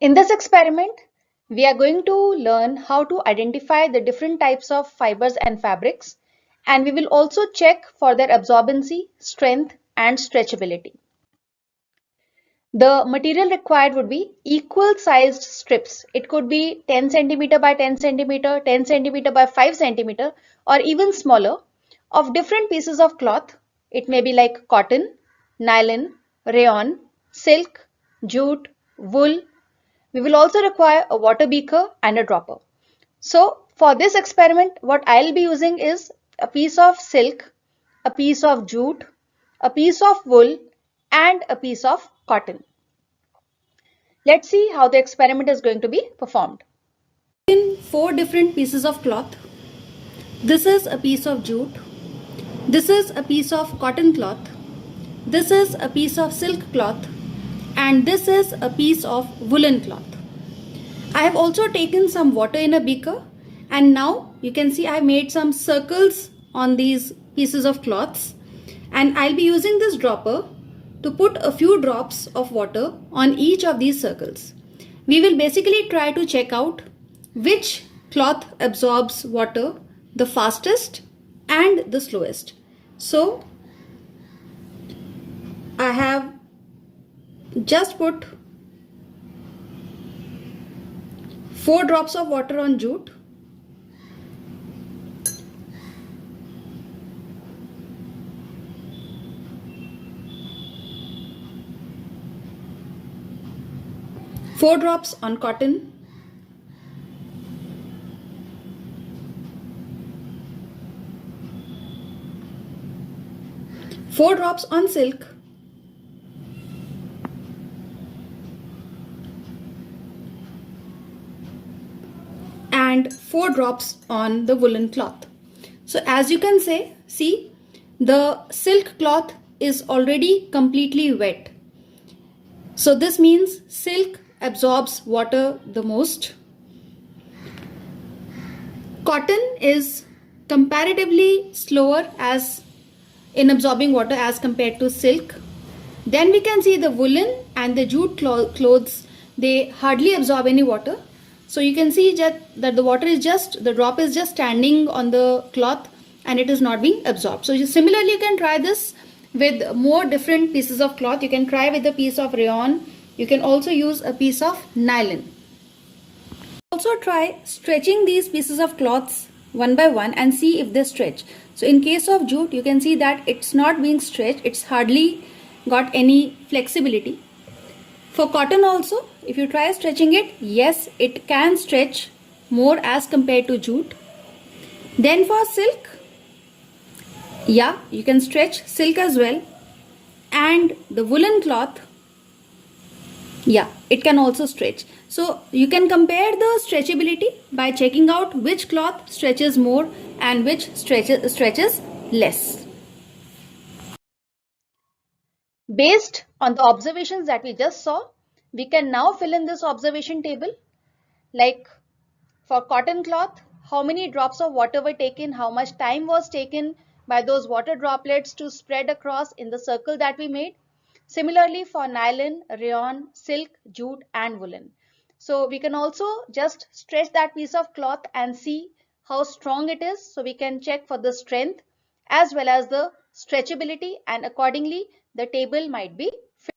In this experiment, we are going to learn how to identify the different types of fibers and fabrics, and we will also check for their absorbency, strength, and stretchability. The material required would be equal sized strips. It could be 10 centimeter by 10 centimeter, 10 centimeter by 5 centimeter, or even smaller, of different pieces of cloth. It may be like cotton, nylon, rayon, silk, jute, wool. We will also require a water beaker and a dropper. So for this experiment, what I'll be using is a piece of silk, a piece of jute, a piece of wool, and a piece of cotton. Let's see how the experiment is going to be performed. In 4 different pieces of cloth. This is a piece of jute. This is a piece of cotton cloth. This is a piece of silk cloth. And this is a piece of woolen cloth. I have also taken some water in a beaker, and now you can see I made some circles on these pieces of cloths, and I'll be using this dropper to put a few drops of water on each of these circles. We will basically try to check out which cloth absorbs water the fastest and the slowest. So I have just put 4 drops of water on jute, four drops on cotton, four drops on silk, and 4 drops on the woolen cloth. So as you can see the silk cloth is already completely wet. So this means silk absorbs water the most. Cotton is comparatively slower as in absorbing water as compared to silk. Then we can see the woolen and the jute clothes, they hardly absorb any water. So you can see that the drop is just standing on the cloth and it is not being absorbed. So similarly, you can try this with more different pieces of cloth. You can try with a piece of rayon. You can also use a piece of nylon. Also try stretching these pieces of cloths one by one and see if they stretch. So in case of jute, you can see that it's not being stretched. It's hardly got any flexibility. For cotton also, if you try stretching it, yes, it can stretch more as compared to jute. Then for silk, yeah, you can stretch silk as well. And the woolen cloth, yeah, it can also stretch. So you can compare the stretchability by checking out which cloth stretches more and which stretches less. Based on the observations that we just saw, we can now fill in this observation table. Like for cotton cloth, how many drops of water were taken, how much time was taken by those water droplets to spread across in the circle that we made. Similarly for nylon, rayon, silk, jute and woolen. So we can also just stretch that piece of cloth and see how strong it is. So we can check for the strength as well as the stretchability, and accordingly the table might be